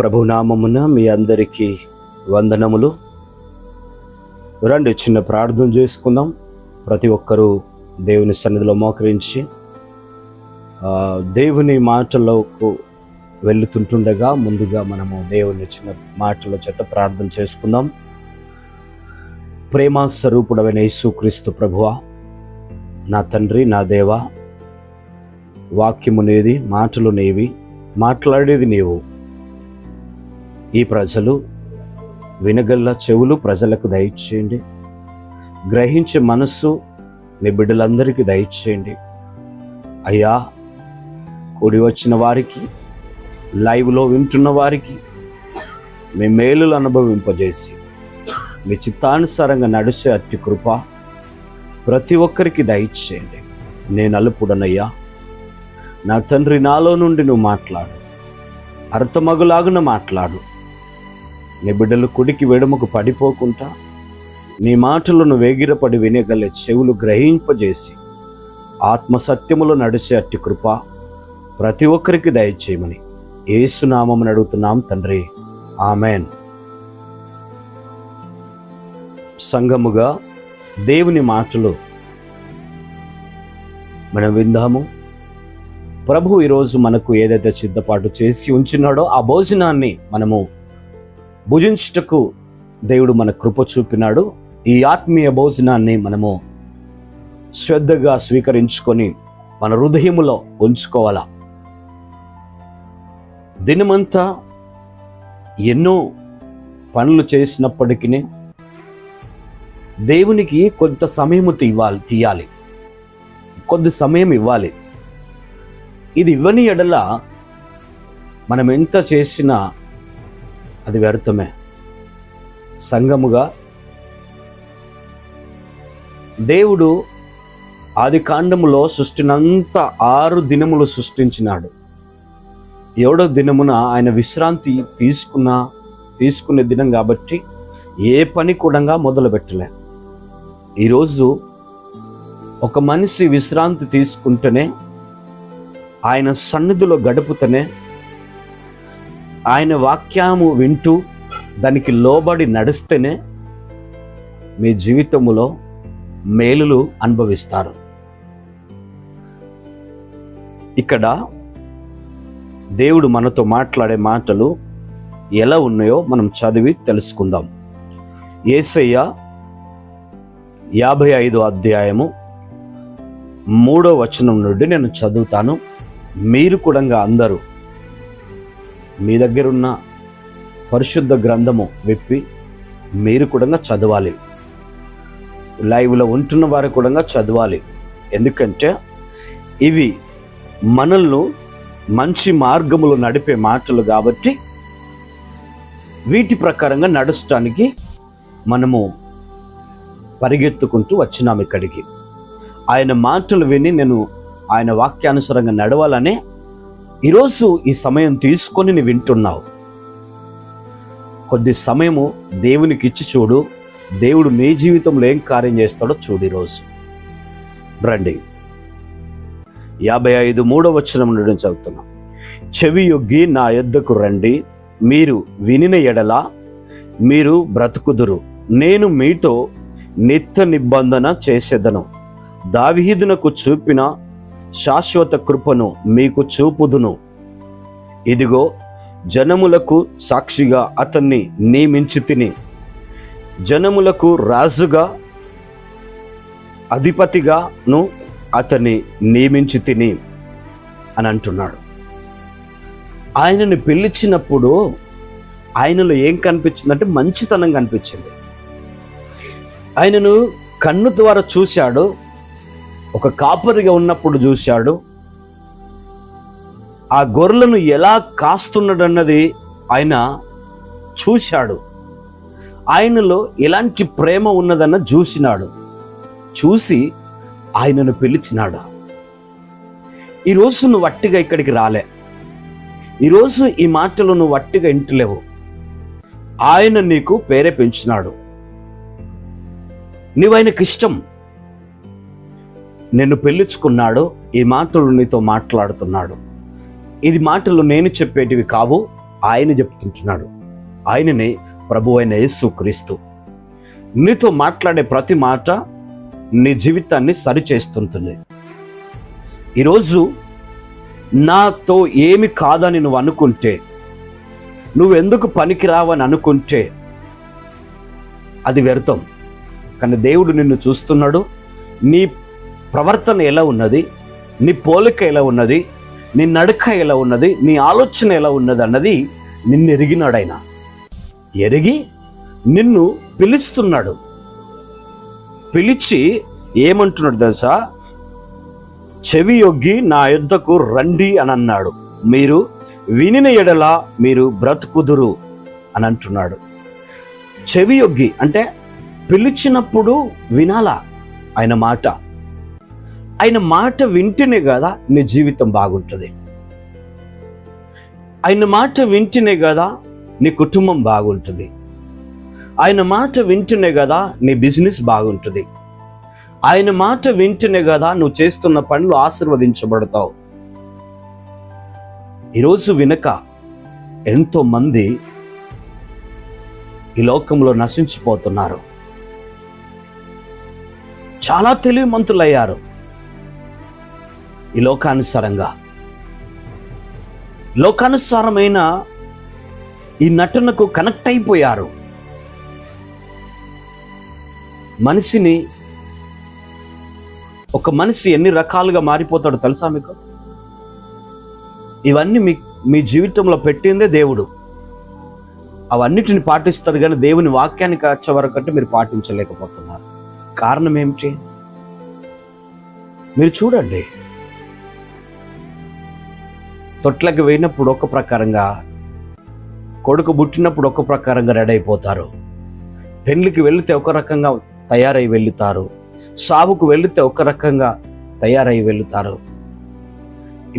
ప్రభునామమున మీ అందరికీ వందనములు. రండి చిన్న ప్రార్థన చేసుకుందాం. ప్రతి ఒక్కరూ దేవుని సన్నిధిలో మోకరించి దేవుని మాటలకు వెళుతుంటుండగా ముందుగా మనము దేవుని చిన్న మాటల చేత ప్రార్థన చేసుకుందాం. ప్రేమ స్వరూపుడైన యేసుక్రీస్తు ప్రభువా, నా తండ్రి, నా దేవా, వాక్యము నీది, మాటలు నీవి, మాట్లాడేది నీవు. ఈ ప్రజలు వినగల చెవులు ప్రజలకు దయచేయండి. గ్రహించే మనస్సు నీ బిడ్డలందరికీ దయచేయండి. అయ్యా, కూడి వచ్చిన వారికి, లైవ్లో వింటున్న వారికి మీ మేలులు అనుభవింపజేసి మీ చిత్తానుసారంగా నడిచే అట్టి కృప ప్రతి ఒక్కరికి దయచేయండి. నేను అల్పుడనయ్యా, నా తండ్రి, నాలో నుండి నువ్వు మాట్లాడు, అర్థమగులాగున మాట్లాడు. నీ బిడ్డలు కుడికి వెడుమకు పడిపోకుండా నీ మాటలను వేగిరపడి వినగలే చెవులు గ్రహింపజేసి ఆత్మసత్యములో నడిచే అట్టి కృప ప్రతి ఒక్కరికి దయచేయమని యేసు నామమున అడుగుతున్నాం తండ్రి, ఆమెన్. సంఘముగా దేవుని మాటలు మనం విందాము. ప్రభు ఈరోజు మనకు ఏదైతే సిద్ధపాటు చేసి ఉంచినాడో ఆ భోజనాన్ని మనము భుజించుటకు దేవుడు మన కృప చూపినాడు. ఈ ఆత్మీయ భోజనాన్ని మనము శ్రద్ధగా స్వీకరించుకొని మన హృదయములో ఉంచుకోవాలా. దినమంతా ఎన్నో పనులు చేసినప్పటికీ దేవునికి కొంత సమయము తీయాలి, కొద్ది సమయం ఇవ్వాలి. ఇది ఇవ్వని ఎడల మనం ఎంత చేసినా అది వ్యర్థమే. సంఘముగా దేవుడు ఆది కాండములో సృష్టినంతా 6 దినములు సృష్టించినాడు. 7వ దినమున ఆయన విశ్రాంతి తీసుకునే దినం కాబట్టి ఏ పని కూడా మొదలు పెట్టలే. ఈరోజు ఒక మనిషి విశ్రాంతి తీసుకుంటేనే, ఆయన సన్నిధిలో గడుపుతూనే, ఆయన వాక్యము వింటూ దానికి లోబడి నడిస్తేనే మీ జీవితములో మేలులు అనుభవిస్తారు. ఇక్కడ దేవుడు మనతో మాట్లాడే మాటలు ఎలా ఉన్నాయో మనం చదివి తెలుసుకుందాం. యేసయ్య 55వ అధ్యాయము 3వ వచనం నుండి నేను చదువుతాను. మీరు కూడా అందరూ మీ దగ్గరున్న పరిశుద్ధ గ్రంథము విప్పి మీరు కూడా చదవాలి. లైవ్లో ఉంటున్న వారు కూడా చదవాలి. ఎందుకంటే ఇవి మనల్ని మంచి మార్గములు నడిపే మాటలు కాబట్టి వీటి ప్రకారంగా నడచడానికి మనము పరిగెత్తుకుంటూ వచ్చినాం ఇక్కడికి. ఆయన మాటలు విని నేను ఆయన వాక్యానుసారంగా నడవాలనే ఈరోజు ఈ సమయం తీసుకొని నీ వింటున్నావు. కొద్ది సమయము దేవునికి ఇచ్చి చూడు, దేవుడు నీ జీవితంలో ఏం కార్యం చేస్తాడో చూడు. ఈరోజు రండి. 55 3వ వచనం నుండి చదువుతున్నాం. చెవి యొగ్గి నా యొద్దకు రండి, మీరు వినిన ఎడల మీరు బ్రతుకుదురు. నేను మీతో నిత్య నిబంధన చేసేదను. దావీదునకు చూపిన శాశ్వత కృపను మీకు చూపుదును. ఇదిగో, జనములకు సాక్షిగా అతన్ని నియమించితిని, జనములకు రాజుగా అధిపతిగాను అతన్ని నియమించితిని అని అంటున్నాడు. ఆయనను పిలిచినప్పుడు ఆయనలో ఏం కనిపించిందంటే మంచితనం కనిపించింది. ఆయనను కన్ను ద్వారా చూశాడు, ఒక కాపరిగా ఉన్నప్పుడు చూశాడు, ఆ గొర్రెలను ఎలా కాస్తున్నాడన్నది ఆయన చూశాడు, ఆయనలో ఎలాంటి ప్రేమ ఉన్నదన్న చూసినాడు. చూసి ఆయనను పిలిచినాడు. ఈరోజు నువ్వు వట్టిగా ఇక్కడికి రాలే. ఈరోజు ఈ మాటలు నువ్వు వట్టిగా ఇంటలేవు. ఆయన నీకు ప్రేరేపించినాడు. నువ్వు ఆయనకి ఇష్టం. నిన్ను పిలుచుకున్నాడు. ఈ మాటలు నీతో మాట్లాడుతున్నాడు. ఇది మాటలు నేను చెప్పేటివి కావు, ఆయన చెప్తుంటున్నాడు. ఆయననే ప్రభు అయిన యేసుక్రీస్తు. నీతో మాట్లాడే ప్రతి మాట నీ జీవితాన్ని సరిచేస్తుంటుంది. ఈరోజు నాతో ఏమి కాదని నువ్వు అనుకుంటే, నువ్వెందుకు పనికిరావని అనుకుంటే అది వ్యర్థం. కానీ దేవుడు నిన్ను చూస్తున్నాడు. నీ ప్రవర్తన ఎలా ఉన్నది, నీ పోలిక ఎలా ఉన్నది, నీ నడక ఎలా ఉన్నది, నీ ఆలోచన ఎలా ఉన్నది అన్నది నిన్ను ఎరిగినాడు. ఆయన ఎరిగి నిన్ను పిలుస్తున్నాడు. పిలిచి ఏమంటున్నాడు తెలుసా? చెవి యొగ్గి నా యొద్దకు రండి అని అన్నాడు. మీరు వినిన ఎడల మీరు బ్రతుకుదురు అని అంటున్నాడు. చెవి యొగ్గి అంటే పిలిచినప్పుడు వినాలా ఆయన మాట. ఆయన మాట వింటేనే కదా నీ జీవితం బాగుంటుంది. ఆయన మాట వింటేనే కదా నీ కుటుంబం బాగుంటుంది. ఆయన మాట వింటేనే కదా నీ బిజినెస్ బాగుంటుంది. ఆయన మాట వింటేనే కదా నువ్వు చేస్తున్న పనులు ఆశీర్వదించబడతావు. ఈరోజు వినక ఎంతో మంది ఈ లోకంలో నశించిపోతున్నారు. చాలా తెలివిమంతులయ్యారు. ఈ లోకానుసారమైన ఈ నటనకు కనెక్ట్ అయిపోయారు. ఒక మనిషి ఎన్ని రకాలుగా మారిపోతాడో తెలుసా మీకు? ఇవన్నీ మీ జీవితంలో పెట్టిందే దేవుడు. అవన్నిటిని పాటిస్తారు, కానీ దేవుని వాక్యానికి వచ్చే వరకు అంటే మీరు పాటించలేకపోతున్నారు. కారణం ఏమిటి? మీరు చూడండి. తొట్లకి వేయినప్పుడు ఒక ప్రకారంగా, కొడుకు పుట్టినప్పుడు ఒక ప్రకారంగా రెడీ అయిపోతారు. పెళ్లికి వెళితే ఒక రకంగా తయారై వెళుతారు. సావుకు వెళితే ఒక రకంగా తయారై వెళుతారు.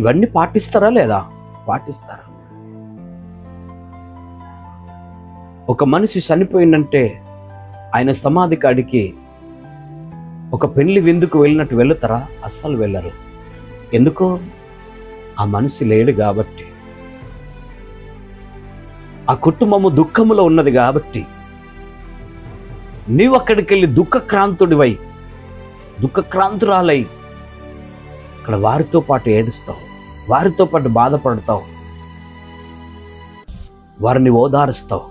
ఇవన్నీ పాటిస్తారా లేదా? పాటిస్తారు. ఒక మనిషి చనిపోయిందంటే ఆయన సమాధి కాడికి ఒక పెళ్లి విందుకు వెళ్ళినట్టు వెళుతారా? అస్సలు వెళ్ళరు. ఎందుకు? ఆ మనిషి లేడు కాబట్టి, ఆ కుటుంబము దుఃఖములో ఉన్నది కాబట్టి. నీవు అక్కడికి వెళ్ళి దుఃఖక్రాంతుడివై, దుఃఖక్రాంతురాలై అక్కడ వారితో పాటు ఏడుస్తావు, వారితో పాటు బాధపడతావు, వారిని ఓదారుస్తావు.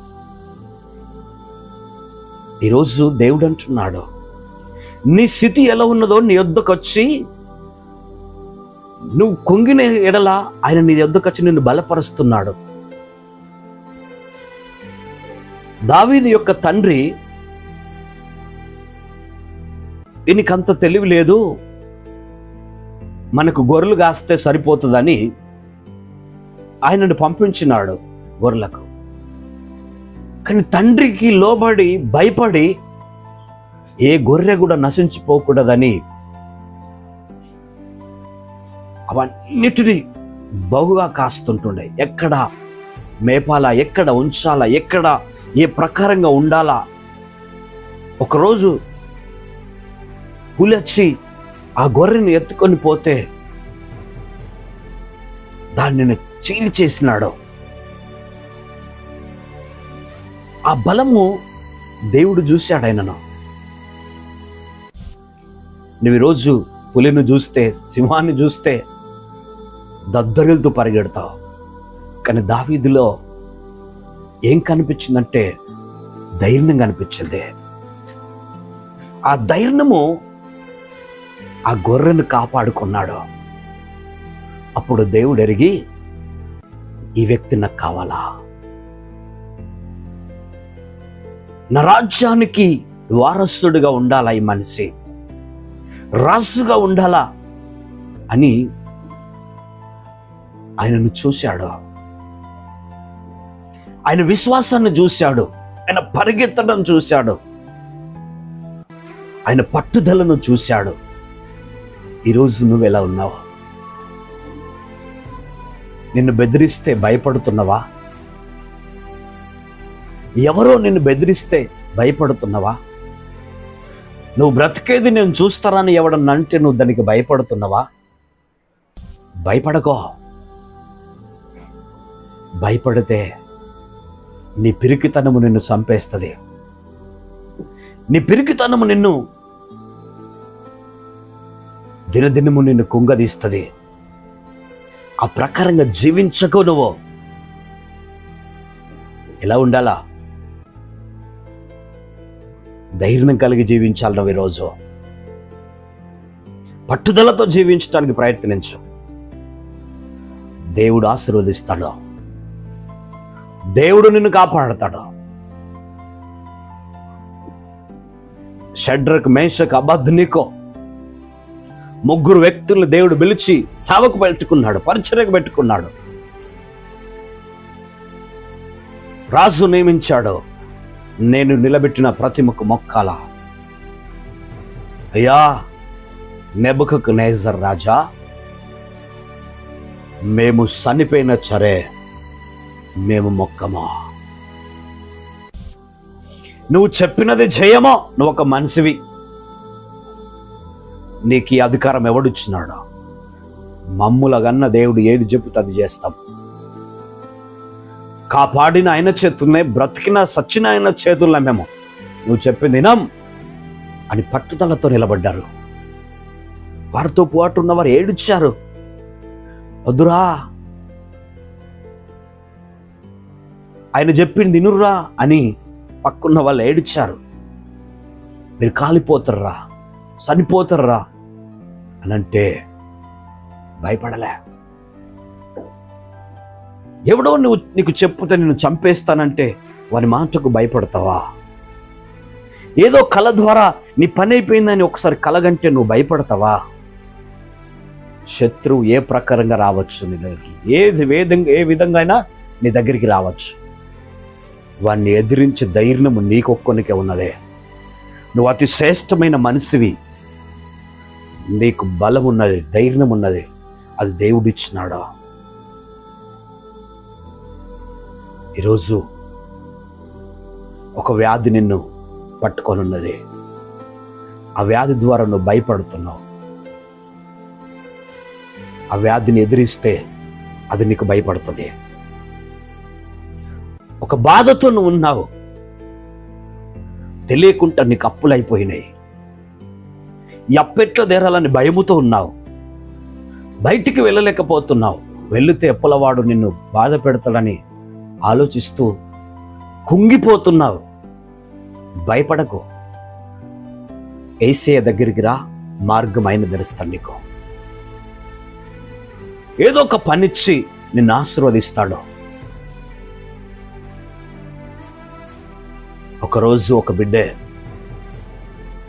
ఈరోజు దేవుడు అంటున్నాడు, నీ స్థితి ఎలా ఉన్నదో నీ యొద్దకు వచ్చి, నువ్వు కుంగిన ఎడల ఆయన నీ యొద్దకు వచ్చి నిన్ను బలపరుస్తున్నాడు. దావీదు యొక్క తండ్రి, దీనికంత తెలివి లేదు, మనకు గొర్రెలు కాస్తే సరిపోతుందని ఆయనను పంపించినాడు గొర్రెలకు. కానీ తండ్రికి లోబడి భయపడి ఏ గొర్రె కూడా నశించిపోకూడదని అవన్నిటినీ బహుగా కాస్తుంటుండే. ఎక్కడ మేపాలా, ఎక్కడ ఉంచాలా, ఎక్కడ ఏ ప్రకారంగా ఉండాలా. ఒకరోజు పులి వచ్చి ఆ గొర్రెని ఎత్తుకొని పోతే దాన్ని చీలి చేసినాడు. ఆ బలము దేవుడు చూశాడు ఆయనను. నువ్వు ఈరోజు పులిని చూస్తే, సింహాన్ని చూస్తే దద్దరిల్తూ పరిగెడతావు. కానీ దావీదులో ఏం కనిపించిందంటే ధైర్యం కనిపించింది. ఆ ధైర్యము ఆ గొర్రెను కాపాడుకున్నాడు. అప్పుడు దేవుడు ఎరిగి, ఈ వ్యక్తి నాకు కావాలా, నా రాజ్యానికి వారసుడిగా ఉండాలా, ఈ మనిషి రాజుగా ఉండాలా అని ఆయనను చూశాడు. ఆయన విశ్వాసాన్ని చూశాడు, ఆయన పరిగెత్తడం చూశాడు, ఆయన పట్టుదలను చూశాడు. ఈరోజు నువ్వు ఎలా ఉన్నావు? నిన్ను బెదిరిస్తే భయపడుతున్నావా? ఎవరో నిన్ను బెదిరిస్తే భయపడుతున్నావా? నువ్వు బ్రతికేది నేను చూస్తానని ఎవడన్నా అంటే నువ్వు దానికి భయపడుతున్నావా? భయపడకో. భయపడితే నీ పిరికితనము నిన్ను చంపేస్తుంది. నీ పిరికితనము నిన్ను దినదినము నిన్ను కుంగదీస్తుంది. ఆ ప్రకారంగా జీవించకు. నువ్వు ఎలా ఉండాలా? ధైర్యం కలిగి జీవించాలి. నువ్వు ఈరోజు పట్టుదలతో జీవించడానికి ప్రయత్నించు. దేవుడు ఆశీర్వదిస్తాడు. దేవుడు నిన్ను కాపాడతాడు. షడ్రక్, మేషక్, అబద్నికో ముగ్గురు వ్యక్తులను దేవుడు పిలిచి సేవకు పెట్టుకున్నాడు, పరిచర్యకు పెట్టుకున్నాడు. రాజు నియమించాడు, నేను నిలబెట్టిన ప్రతిమకు మొక్కాల. అయ్యా నెబుకద్నెజర్ రాజా, మేము చనిపోయిన సరే మేము మొక్కమా. నువ్వు చెప్పినది జయమో. నువ్వు ఒక మనిషివి, నీకు ఈ అధికారం ఎవడిచ్చినాడు? మమ్ములగన్న దేవుడు ఏది చెబితే అది చేస్తాం. కాపాడిన ఆయన చేతుల్నే, బ్రతికిన సచ్చిన ఆయన చేతుల్లో మేము నువ్వు చెప్పింది వినం అని పట్టుదలతో నిలబడ్డారు. వారితో పాటు ఉన్నవారు ఏడుచ్చారు, వద్దురా ఆయన చెప్పింది వినుర్రా అని పక్కన్న వాళ్ళు ఏడుచ్చారు. మీరు కాలిపోతారా, చనిపోతారా అని అంటే భయపడలే. ఎవడో నీకు చెప్పుతే నేను చంపేస్తానంటే వారి మాటకు భయపడతావా? ఏదో కళ ద్వారా నీ పని అయిపోయిందని ఒకసారి కలగంటే నువ్వు భయపడతావా? శత్రువు ఏ ప్రకారంగా రావచ్చు నీ దగ్గరికి, ఏ విధంగా అయినా నీ దగ్గరికి రావచ్చు. వాడిని ఎదిరించే ధైర్యము నీకొక్కనికే ఉన్నదే. నువ్వు అతి శ్రేష్టమైన మనిషివి, నీకు బలం ఉన్నది, ధైర్యం ఉన్నది, అది దేవుడిచ్చినాడా. ఈరోజు ఒక వ్యాధి నిన్ను పట్టుకొని ఉన్నది. ఆ వ్యాధి ద్వారా నువ్వు భయపడుతున్నావు. ఆ వ్యాధిని ఎదిరిస్తే అది నీకు భయపడుతుంది. ఒక బాధతో నువ్వు ఉన్నావు, తెలియకుండా నీకు అప్పులు అయిపోయినాయి. ఈ అప్పెట్లో దేరాలని భయముతో ఉన్నావు, బయటికి వెళ్ళలేకపోతున్నావు. వెళితే అప్పులవాడు నిన్ను బాధ పెడతాడని ఆలోచిస్తూ కుంగిపోతున్నావు. భయపడకు, యేసయ్య దగ్గరికి రా, మార్గం ఆయన తెరుస్తాడు. నీకు ఏదో ఒక పనిచ్చి నిన్ను ఆశీర్వదిస్తాడు. ఒకరోజు ఒక బిడ్డే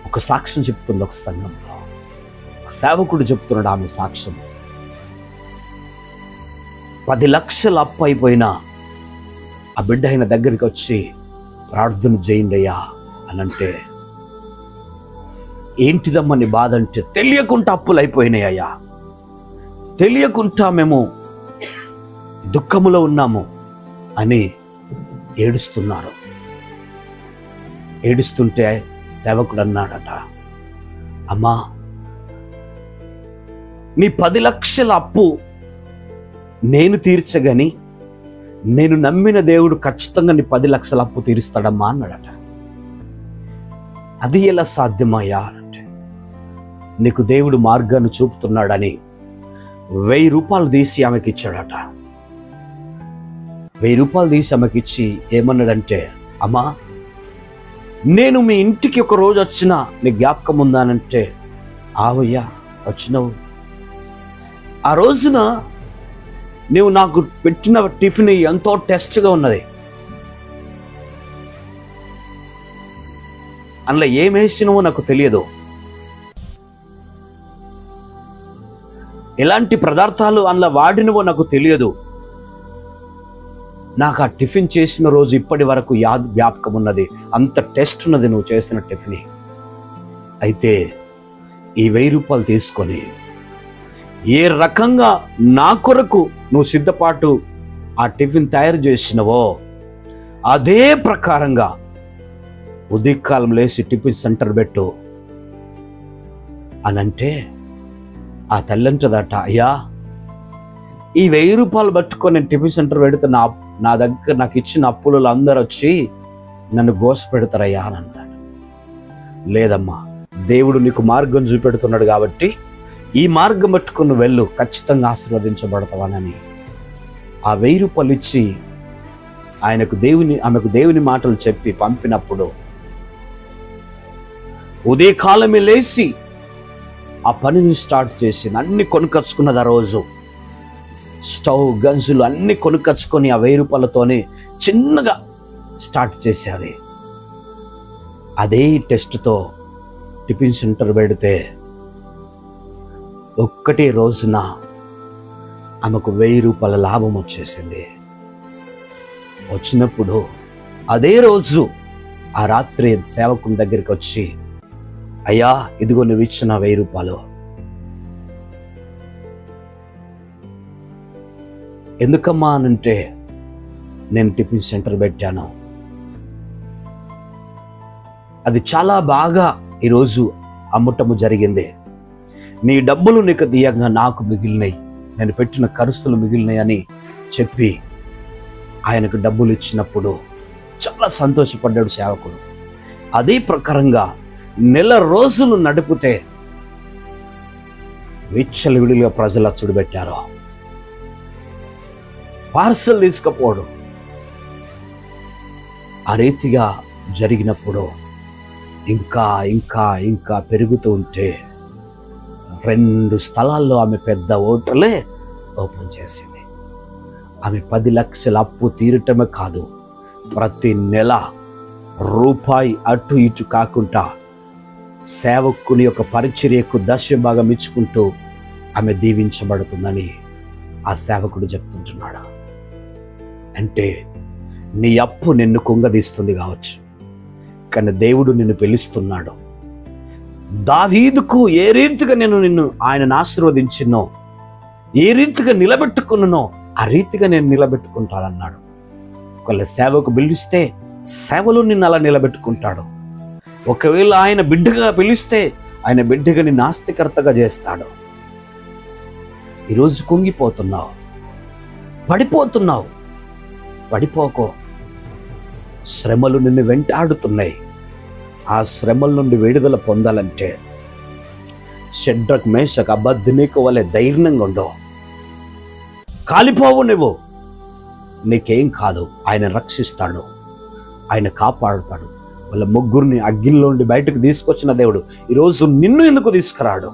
ఒక సాక్ష్యం చెప్తుంది. ఒక సంఘంలో ఒక సేవకుడు చెప్తున్నాడు ఆమె సాక్ష్యం. 10 లక్షల అప్పు అయిపోయినా ఆ బిడ్డ ఆయన దగ్గరికి వచ్చి ప్రార్థన చేయండి అయ్యా అని అంటే, ఏంటిదమ్మా నీ బాధ అంటే, తెలియకుండా అప్పులు అయిపోయినాయి అయ్యా, తెలియకుండా మేము దుఃఖములో ఉన్నాము అని ఏడుస్తున్నారు. ఏడుస్తుంటే సేవకుడు అన్నాడట, అమ్మా నీ 10 లక్షల అప్పు నేను తీర్చగని నేను నమ్మిన దేవుడు ఖచ్చితంగా నీ 10 లక్షల అప్పు తీరుస్తాడమ్మా అన్నాడట. అది ఎలా సాధ్యమయ్యా అంటే, నీకు దేవుడు మార్గాన్ని చూపుతున్నాడని 1000 రూపాయలు తీసి ఆమెకి ఇచ్చాడట. 1000 రూపాయలు తీసి ఆమెకి ఇచ్చి ఏమన్నాడంటే, అమ్మా నేను మీ ఇంటికి ఒక రోజు వచ్చినా నీ జ్ఞాపకం ఉందానంటే, ఆవయ్యా వచ్చినావు. ఆ రోజున నువ్వు నాకు పెట్టిన టిఫిన్ ఎంతో టేస్ట్గా ఉన్నది, అందులో ఏమేసినవో నాకు తెలియదు, ఎలాంటి పదార్థాలు అందులో వాడినవో నాకు తెలియదు. నాకు ఆ టిఫిన్ చేసిన రోజు ఇప్పటి వరకు జ్ఞాపకం ఉన్నది, అంత టేస్ట్ ఉన్నది నువ్వు చేసిన టిఫిన్. అయితే ఈ 1000 రూపాయలు తీసుకొని ఏ రకంగా నా కొరకు నువ్వు సిద్ధపాటు ఆ టిఫిన్ తయారు చేసినవో అదే ప్రకారంగా ఉదయకాలం లేచి టిఫిన్ సెంటర్ పెట్టు అని అంటే, ఆ తల్లంటదట, అయ్యా ఈ 1000 రూపాయలు పట్టుకొని నేను టిఫిన్ సెంటర్ పెడితే నా దగ్గర నాకు ఇచ్చిన అప్పులు అందరూ వచ్చి నన్ను గోసపెడతారయ్యా అని అన్నాడు. లేదమ్మా, దేవుడు నీకు మార్గం చూపెడుతున్నాడు కాబట్టి ఈ మార్గం పట్టుకుని వెళ్ళు, ఖచ్చితంగా ఆశీర్వదించబడతావనని ఆ 1000 రూపాయలు ఇచ్చి ఆమెకు దేవుని మాటలు చెప్పి పంపినప్పుడు ఉదయకాలమే లేచి ఆ పనిని స్టార్ట్ చేసింది. అన్ని కొనుకొచ్చుకున్నది. ఆ రోజు స్టవ్, గంజులు అన్ని కొనుకొచ్చుకొని ఆ 1000 రూపాయలతోనే చిన్నగా స్టార్ట్ చేసేది. అదే టెస్ట్తో టిఫిన్ సెంటర్ పెడితే ఒక్కటే రోజున ఆమెకు 1000 రూపాయల లాభం వచ్చేసింది. వచ్చినప్పుడు అదే రోజు ఆ రాత్రి సేవకుని దగ్గరికి వచ్చి, అయ్యా ఇదిగో నువ్వు ఇచ్చిన 1000 రూపాయలు. ఎందుకమ్మా అనంటే, నేను టిఫిన్ సెంటర్ పెట్టాను, అది చాలా బాగా ఈరోజు అమ్మటము జరిగింది. నీ డబ్బులు నీకు దియంగా నాకు మిగిలినాయి, నేను పెట్టిన ఖర్చులు మిగిలినాయి అని చెప్పి ఆయనకు డబ్బులు ఇచ్చినప్పుడు చాలా సంతోషపడ్డాడు సేవకుడు. అదే ప్రకారంగా నెల రోజులు నడిపితే విచ్చలవిడిగా ప్రజలు అచ్చుడు పెట్టారు. పార్సల్ తీసుకపోవడం ఆ రీతిగా జరిగినప్పుడు ఇంకా ఇంకా ఇంకా పెరుగుతూ ఉంటే 2 స్థలాల్లో ఆమె పెద్ద హోటలే ఓపెన్ చేసింది. ఆమె 10 లక్షల అప్పు తీరటమే కాదు, ప్రతి నెల రూపాయి అటు ఇటు కాకుండా సేవకుని యొక్క పరిచర్యకు దశభాగం ఇచ్చుకుంటూ ఆమె దీవించబడుతుందని ఆ సేవకుడు చెప్తుంటున్నాడు. అంటే నీ అప్పు నిన్ను కుంగదీస్తుంది కావచ్చు, కానీ దేవుడు నిన్ను పిలుస్తున్నాడు. దావీదుకు ఏ రీతిగా నిన్ను ఆయనను ఆశీర్వదించినో, ఏ రీతిగా నిలబెట్టుకున్ననో ఆ రీతిగా నేను నిలబెట్టుకుంటానన్నాడు. ఒకవేళ సేవకు పిలిస్తే సేవలో నిన్ను అలా నిలబెట్టుకుంటాడు. ఒకవేళ ఆయన బిడ్డగా పిలిస్తే ఆయన బిడ్డగా నిన్ను ఆస్తికర్తగా చేస్తాడు. ఈరోజు కుంగిపోతున్నావు, పడిపోతున్నావు, పడిపోకో. శ్రమలు నిన్ను వెంటాడుతున్నాయి. ఆ శ్రమల నుండి విడుదల పొందాలంటే షడ్రక్, మేషక్, అబేద్నెగో వలె ధైర్యంగా ఉండవు. కాలిపోవు నువ్వు, నీకేం కాదు. ఆయన రక్షిస్తాడు, ఆయన కాపాడుతాడు. వాళ్ళ ముగ్గురిని అగ్నిలో నుండి బయటకు తీసుకొచ్చిన దేవుడు ఈరోజు నిన్ను ఎందుకు తీసుకురాడు?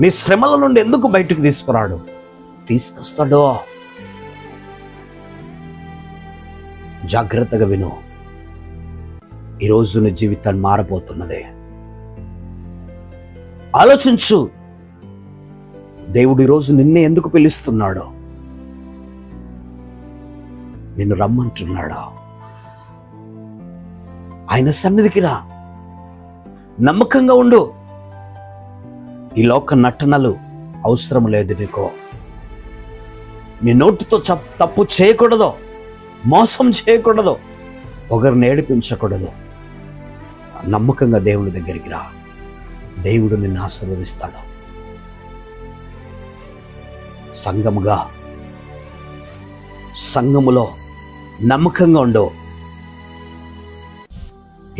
నీ శ్రమల నుండి ఎందుకు బయటకు తీసుకురాడు? తీసుకొస్తాడో. జాగ్రత్తగా విను. ఈరోజు నీ జీవితాన్ని మారబోతున్నదే. ఆలోచించు, దేవుడు ఈరోజు నిన్నే ఎందుకు పిలుస్తున్నాడో, నిన్ను రమ్మంటున్నాడా? ఆయన సన్నిధికి రా, నమ్మకంగా ఉండు. ఈ లోక నటనలు అవసరం లేదు నీకు. నీ నోటితో తప్పు చేయకూడదు, మోసం చేయకూడదు, ఒకరిని ఏడిపించకూడదు. నమ్మకంగా దేవుని దగ్గరికి రా, దేవుడు నిన్ను ఆశీర్వదిస్తాడు. సంఘములో నమ్మకంగా ఉండు.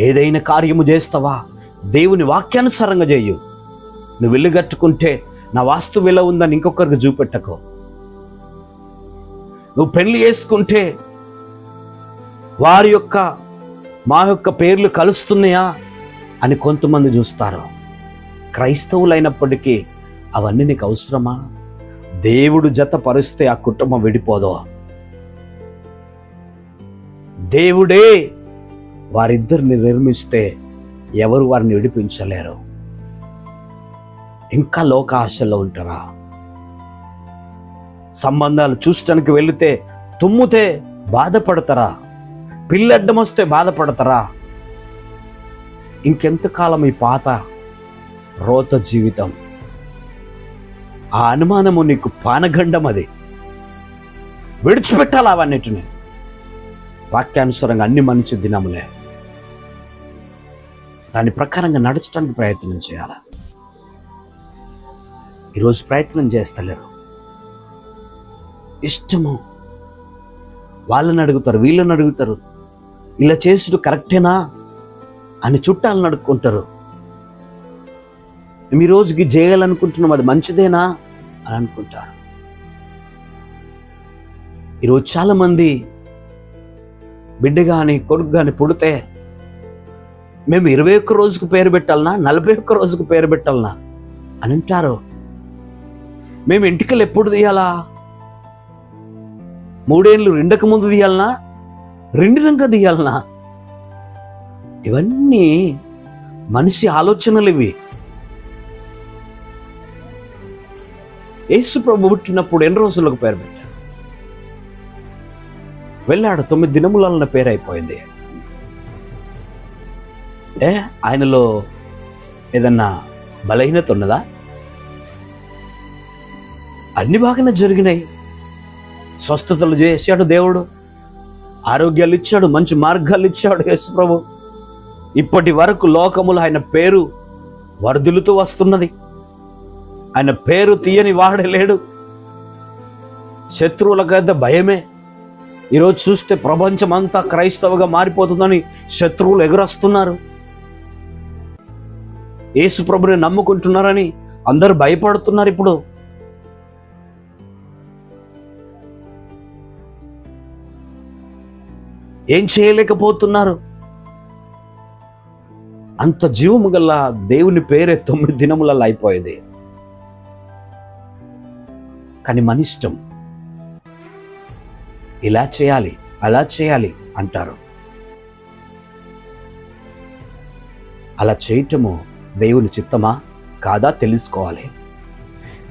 ఏదైనా కార్యము చేస్తావా, దేవుని వాక్యానుసారంగా చేయు. నువ్వు ఇల్లు కట్టుకుంటే నా వాస్తు విల ఉందని ఇంకొకరికి చూపెట్టకు. నువ్వు పెళ్లి చేసుకుంటే మా యొక్క పేర్లు కలుస్తున్నాయా అని కొంతమంది చూస్తారు. క్రైస్తవులైనప్పటికీ అవన్నీ నీకు అవసరమా? దేవుడు జతపరిస్తే ఆ కుటుంబం విడిపోదో. దేవుడే వారిద్దరిని నిర్మిస్తే ఎవరు వారిని విడిపించలేరు. ఇంకా లోక ఆశల్లో ఉంటారా? సంబంధాలు చూడటానికి వెళితే తుమ్మితే బాధపడతారా? పిల్లడ్డం వస్తే బాధపడతారా? ఇంకెంతకాలం ఈ పాత రోత జీవితం? ఆ అనుమానము నీకు పానగండం. అది విడిచిపెట్టాలి. అవన్నిటిని వాక్యానుసారంగా అన్ని మంచి దినములే, దాని ప్రకారంగా నడచడానికి ప్రయత్నం చేయాలి. ఈరోజు ప్రయత్నం చేస్తలేరు. ఇష్టము వాళ్ళని అడుగుతారు, వీళ్ళని అడుగుతారు. ఇలా చేసుడు కరెక్టేనా అని చుట్టాలను అడుక్కుంటారు. మీ రోజుకి చేయాలనుకుంటున్నాం, అది మంచిదేనా అని అనుకుంటారు. ఈరోజు చాలామంది బిడ్డ కానీ కొడుకు కానీ పుడితే మేము 21 రోజుకు పేరు పెట్టాలనా, 41 రోజుకు పేరు పెట్టాలనా అని అంటారు. మేము ఎంటికలు ఎప్పుడు తీయాలా, 3 ఏళ్ళు రెండక ముందు తీయాలనా, రెండినంక తీయాలనా? ఇవన్నీ మనిషి ఆలోచనలు. ఇవి యేసు ప్రభు పుట్టినప్పుడు ఎన్ని రోజులకు పేరు పెట్టాడు? వెళ్ళాడు, 9 దినముల పేరు అయిపోయింది. ఆయనలో ఏదన్నా బలహీనత ఉన్నదా? అన్ని బాగానే జరిగినాయి. స్వస్థతలు చేశాడు దేవుడు, ఆరోగ్యాలు ఇచ్చాడు, మంచి మార్గాలు ఇచ్చాడు యేసు ప్రభు. ఇప్పటి వరకు లోకములు ఆయన పేరు వర్ధిల్లుతూ వస్తున్నది. ఆయన పేరు తీయని వాడే లేడు. శత్రువులకైతే భయమే. ఈరోజు చూస్తే ప్రపంచం అంతా క్రైస్తవుగా మారిపోతుందని శత్రువులు ఎగురొస్తున్నారు. యేసు ప్రభుని నమ్ముకుంటున్నారని అందరూ భయపడుతున్నారు. ఇప్పుడు ఏం చేయలేకపోతున్నారు. అంత జీవము గల దేవుని పేరే 9 దినములలో అయిపోయేది. కానీ మన ఇష్టం, ఇలా చేయాలి అలా చేయాలి అంటారు. అలా చేయటము దేవుని చిత్తమా కాదా తెలుసుకోవాలి.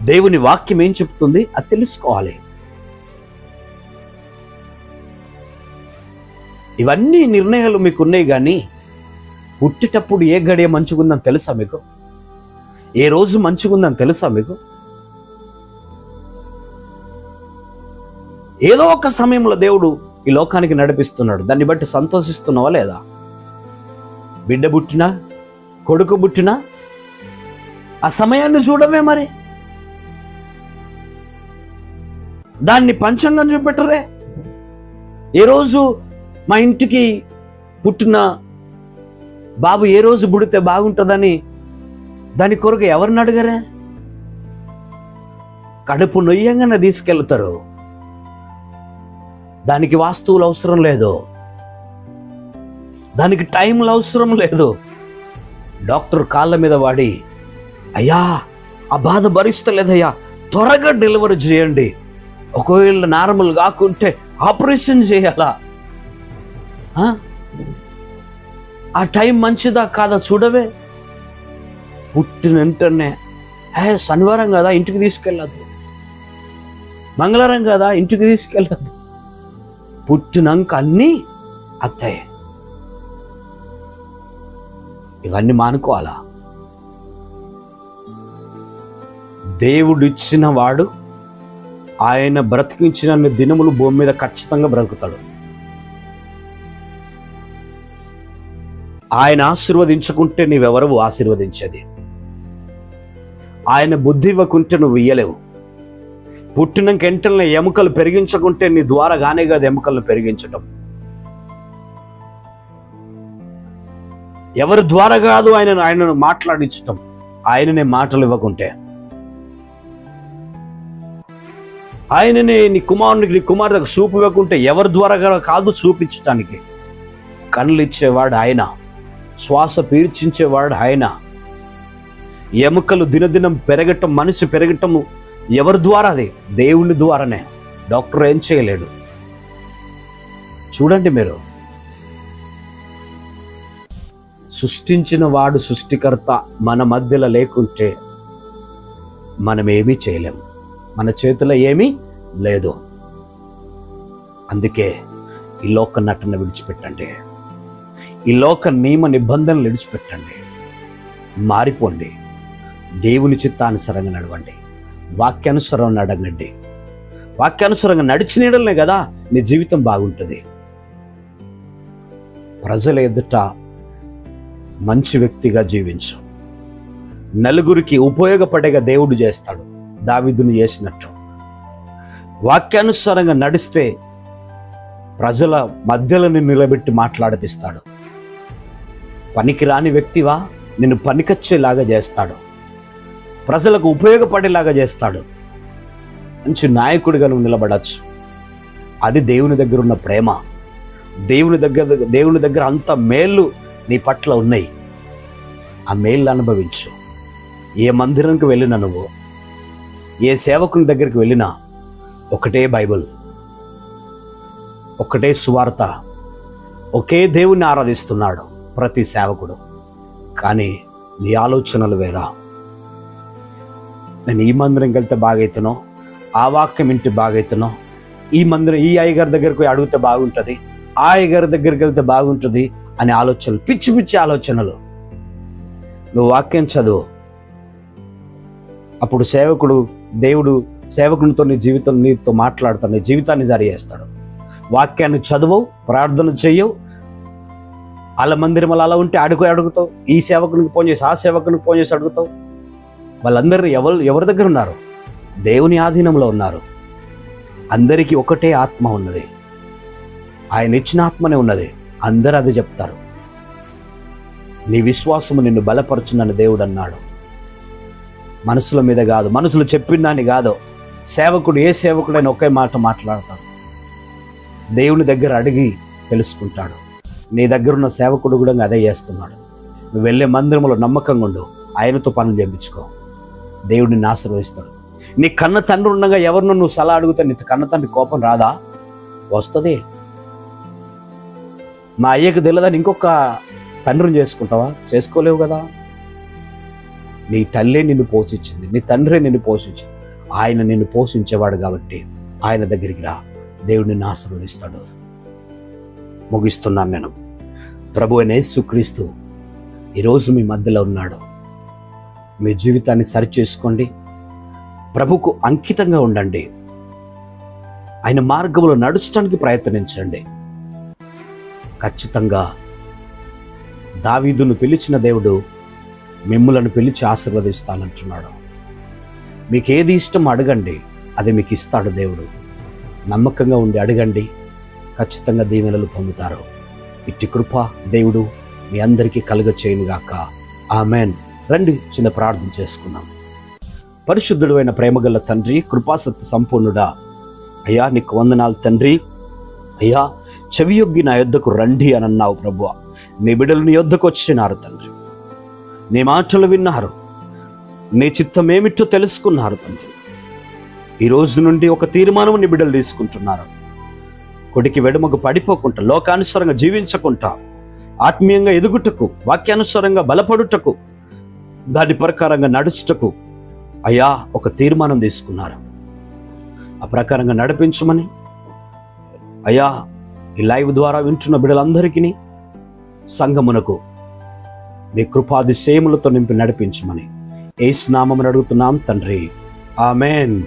దేవుని వాక్యం ఏం చెప్తుంది అది తెలుసుకోవాలి. ఇవన్నీ నిర్ణయాలు మీకు ఉన్నాయి. కానీ పుట్టేటప్పుడు ఏ గడియ మంచిగుందని తెలుసా మీకు? ఏ రోజు మంచిగుందని తెలుసా మీకు? ఏదో ఒక సమయంలో దేవుడు ఈ లోకానికి నడిపిస్తున్నాడు. దాన్ని బట్టి సంతోషిస్తున్నావా లేదా? బిడ్డ పుట్టినా, కొడుకు పుట్టినా ఆ సమయాన్ని చూడవే. మరి దాన్ని పంచాంగం చూపెట్టరే. ఏ రోజు మా ఇంటికి పుట్టిన బాబు ఏ రోజు పుడితే బాగుంటుందని దాని కొరకు ఎవరిని అడగరే? కడుపు నొయ్యంగానే తీసుకెళ్తారు. దానికి వస్తువులు అవసరం లేదు, దానికి టైంలు అవసరం లేదు. డాక్టర్ కాళ్ళ మీద వాడి, అయ్యా ఆ బాధ భరిస్తలేదయ్యా, త్వరగా డెలివరీ చేయండి, ఒకవేళ నార్మల్ కాకుంటే ఆపరేషన్ చేయాలా? ఆ టైం మంచిదా కాదా చూడవే. పుట్టిన వెంటనే శనివారం కదా ఇంటికి తీసుకెళ్ళదు, మంగళవారం కదా ఇంటికి తీసుకెళ్ళదు, పుట్టినాక అన్నీ అత్తయ్య. ఇవన్నీ మానుకోవాలా? దేవుడిచ్చిన వాడు ఆయన బ్రతికించిన దినములు భూమి మీద ఖచ్చితంగా బ్రతుకుతాడు. ఆయన ఆశీర్వదించుకుంటే నీవెవరవు ఆశీర్వదించేది? ఆయన బుద్ధి ఇవ్వకుంటే నువ్వు ఇయ్యలేవు. పుట్టినాక వెంటనే ఎముకలు పెరిగించకుంటే నీ ద్వారా గానే కాదు ఎముకలను పెరిగించటం. ఎవరి ద్వారా కాదు ఆయనను మాట్లాడించటం. ఆయననే మాటలు ఇవ్వకుంటే, ఆయననే నీ కుమారునికి నీ కుమారుడికి చూపు ఇవ్వకుంటే ఎవరి ద్వారా కాదు చూపించటానికి. కళ్ళు ఇచ్చేవాడు ఆయన, శ్వాస పీల్చించేవాడు ఆయన. ఎముకలు దినదినం పెరగటం, మనిషి పెరగటము ఎవరి ద్వారా? అది దేవుని ద్వారానే. డాక్టర్ ఏం చేయలేడు. చూడండి మీరు, సృష్టించిన వాడు సృష్టికర్త మన మధ్యలో లేకుంటే మనం ఏమీ చేయలేం. మన చేతిలో ఏమీ లేదు. అందుకే ఈ లోక నటన విడిచిపెట్టండి, ఈ లోక నియమ నిబంధనలు విడిచిపెట్టండి, మారిపోండి, దేవుని చిత్తానుసారంగా నడవండి, వాక్యానుసారం నడగండి. వాక్యానుసారంగా నడిచినడలే కదా నీ జీవితం బాగుంటుంది. ప్రజల ఎదుట మంచి వ్యక్తిగా జీవించు. నలుగురికి ఉపయోగపడేగా దేవుడు చేస్తాడు, దావీదును చేసినట్టు. వాక్యానుసారంగా నడిస్తే ప్రజల మధ్యలో నిన్ను నిలబెట్టి మాట్లాడిపిస్తాడు. పనికిరాని వ్యక్తివా, నిన్ను పనికొచ్చేలాగా చేస్తాడు. ప్రజలకు ఉపయోగపడేలాగా చేస్తాడు. మంచి నాయకుడిగా నువ్వు నిలబడచ్చు. అది దేవుని దగ్గర ఉన్న ప్రేమ. దేవుని దగ్గర అంత మేళ్ళు నీ పట్ల ఉన్నాయి. ఆ మేళ్ళు అనుభవించు. ఏ మందిరానికి వెళ్ళినా, నువ్వు ఏ సేవకుని దగ్గరికి వెళ్ళినా ఒకటే బైబిల్, ఒకటే సువార్త, ఒకే దేవుణ్ణి ఆరాధిస్తున్నాడు ప్రతి సేవకుడు. కానీ నీ ఆలోచనలు వేరా. నేను ఈ మందిరంకి వెళ్తే బాగైతునో, ఆ వాక్యం ఇంటి బాగైతునో, ఈ మందిరం ఈ అయ్యగారి దగ్గరికి పోయి అడిగితే బాగుంటుంది, ఆ అయ్యగారి దగ్గరికి వెళ్తే బాగుంటుంది అనే ఆలోచనలు, పిచ్చి పిచ్చి ఆలోచనలు. నువ్వు వాక్యం చదువు. అప్పుడు దేవుడు సేవకునితో నీ జీవితం నీతో మాట్లాడతాడు, నీ జీవితాన్ని జారీ చేస్తాడు. వాక్యాన్ని చదువు, ప్రార్థన చెయ్యవు. వాళ్ళ మందిరం అలా ఉంటే అడుగుతావు. ఈ సేవకునికి ఫోన్ చేసి, ఆ సేవకునికి ఫోన్ చేసి అడుగుతావు. వాళ్ళందరూ ఎవరి దగ్గర ఉన్నారు? దేవుని ఆధీనంలో ఉన్నారు. అందరికీ ఒకటే ఆత్మ ఉన్నది. ఆయన ఇచ్చిన ఆత్మనే ఉన్నది. అందరూ అది చెప్తారు. నీ విశ్వాసము నిన్ను బలపరచునని దేవుడు అన్నాడు. మనసుల మీద కాదు, మనుషులు చెప్పిందని కాదు. సేవకుడు ఏ సేవకుడైనా ఒకే మాట మాట్లాడతాడు. దేవుని దగ్గర అడిగి తెలుసుకుంటాడు. నీ దగ్గర ఉన్న సేవకుడు కూడా అదే చేస్తున్నాడు. నువ్వు వెళ్ళే మందిరంలో నమ్మకంగా ఉండు. ఆయనతో పనులు చేయించుకో. దేవుడు నిన్ను ఆశీర్వదిస్తాడు. నీ కన్న తండ్రి ఉండగా ఎవరినో నువ్వు సలహా అడిగితే నీ కన్న తండ్రి కోపం రాదా? వస్తుంది. మా అయ్యకు తెలియదని ఇంకొక తండ్రిని చేసుకుంటావా? చేసుకోలేవు కదా. నీ తల్లే నిన్ను పోషించింది, నీ తండ్రే నిన్ను పోషించింది. ఆయన నిన్ను పోషించేవాడు కాబట్టి ఆయన దగ్గరికి రా. దేవుడు నిన్ను ఆశీర్వదిస్తాడు. ముగిస్తున్నాను నేను. ప్రభు అయిన యేసుక్రీస్తు ఈరోజు మీ మధ్యలో ఉన్నాడు. మీ జీవితాన్ని సరిచేసుకోండి. ప్రభుకు అంకితంగా ఉండండి. ఆయన మార్గంలో నడుచడానికి ప్రయత్నించండి. ఖచ్చితంగా దావీదును పిలిచిన దేవుడు మిమ్ములను పిలిచి ఆశీర్వదిస్తానంటున్నాడు. మీకు ఏది ఇష్టం అడగండి, అది మీకు ఇస్తాడు దేవుడు. నమ్మకంగా ఉండి అడగండి, ఖచ్చితంగా దీవెనలు పొందుతారు. ఇట్టి కృప దేవుడు మీ అందరికీ కలుగచేయునుగాక. ఆమెన్. రండి, చిన్న ప్రార్థన చేసుకున్నాం. పరిశుద్ధుడు అయిన ప్రేమగల తండ్రి, కృపాసక్తి సంపూర్ణుడా, అయ్యా నీకు వందనాలు తండ్రి. అయ్యా చెవియొగ్గి నా యొద్దకు రండి అని అన్నావు ప్రభువా. నీ బిడ్డలు నీ యొద్దకు వచ్చినారు తండ్రి. నీ మాటలు విన్నారు, నీ చిత్తం ఏమిటో తెలుసుకున్నారు తండ్రి. ఈ రోజు నుండి ఒక తీర్మానం నీ బిడ్డలు తీసుకుంటున్నారు. కొడికి వెడుమకు పడిపోకుండా, లోకానుసారంగా జీవించకుండా, ఆత్మీయంగా ఎదుగుటకు, వాక్యానుసారంగా బలపడుటకు, దాని ప్రకారంగా నడుచుటకు అయ్యా ఒక తీర్మానం తీసుకున్నారు. ఆ ప్రకారంగా నడిపించమని అయ్యా ఈ లైవ్ ద్వారా వింటున్న బిడ్డలందరికీ సంఘమునకు నీ కృపాదిశయములతో నింపి నడిపించమని యేసు నామమున అడుగుతున్నాం తండ్రి. ఆమెన్.